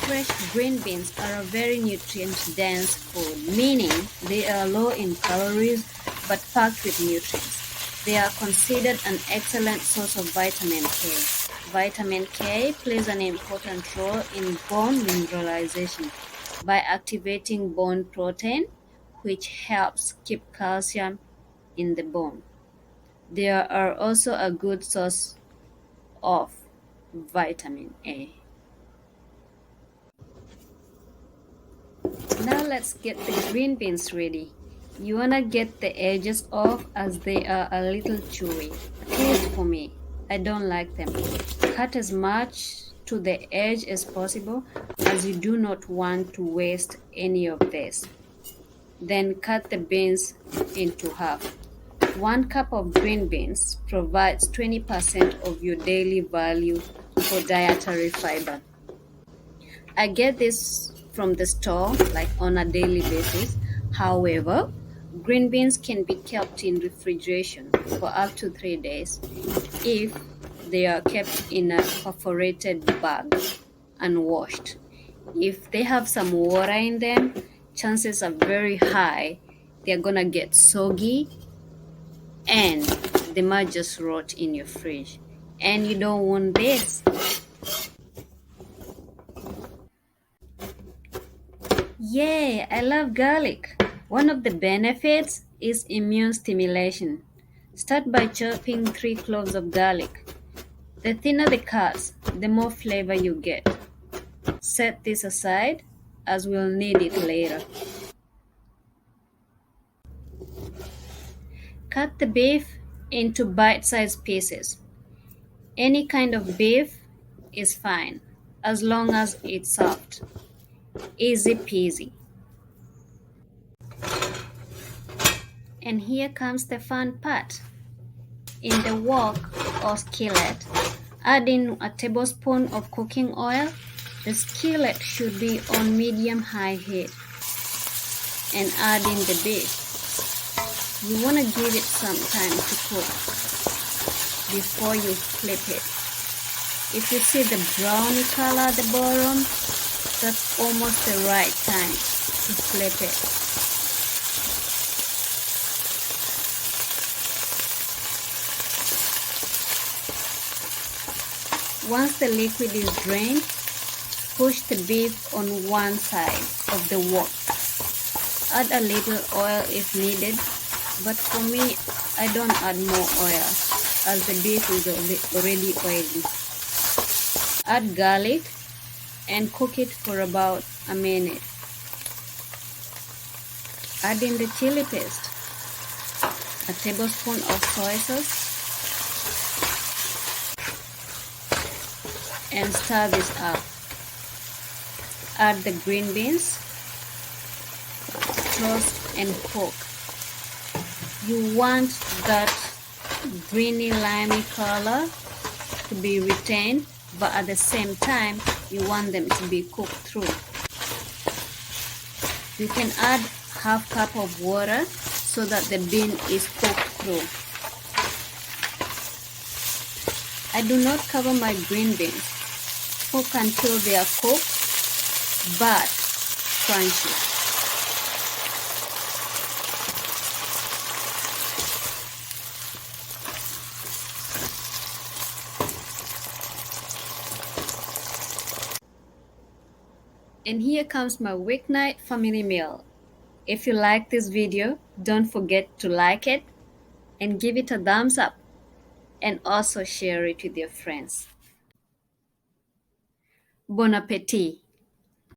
Fresh green beans are a very nutrient-dense food, meaning they are low in calories but packed with nutrients. They are considered an excellent source of vitamin K. Vitamin K plays an important role in bone mineralization by activating bone protein, which helps keep calcium in the bone. They are also a good source of vitamin A. Now let's get the green beans ready. You wanna get the edges off as they are a little chewy. At least for me, I don't like them. Cut as much to the edge as possible as you do not want to waste any of this. Then cut the beans into half. 1 cup of green beans provides 20% of your daily value for dietary fiber. I get this from the store, like on a daily basis. However, green beans can be kept in refrigeration for up to 3 days if they are kept in a perforated bag and washed. If they have some water in them, chances are very high they're gonna get soggy and they might just rot in your fridge. And you don't want this. Yay, I love garlic. One of the benefits is immune stimulation. Start by chopping 3 cloves of garlic. The thinner the cuts, the more flavor you get. Set this aside as we'll need it later. Cut the beef into bite-sized pieces. Any kind of beef is fine as long as it's soft. Easy peasy. And here comes the fun part. In the wok or skillet, add in a tablespoon of cooking oil. The skillet should be on medium-high heat. And add in the beef. You want to give it some time to cook before you flip it. If you see the browny color at the bottom, that's almost the right time to flip it. Once the liquid is drained, push the beef on one side of the wok. Add a little oil if needed, but for me, I don't add more oil as the beef is already oily. Add garlic and cook it for about a minute. Add in the chili paste, a tablespoon of soy sauce, and stir this up. Add the green beans, toast and cook. You want that greeny limey color to be retained, but at the same time you want them to be cooked through. You can add half cup of water so that the bean is cooked through. I do not cover my green beans. Cook until they are cooked but crunchy. And here comes my weeknight family meal. If you like this video, don't forget to like it and give it a thumbs up, and also share it with your friends. Bon appetit!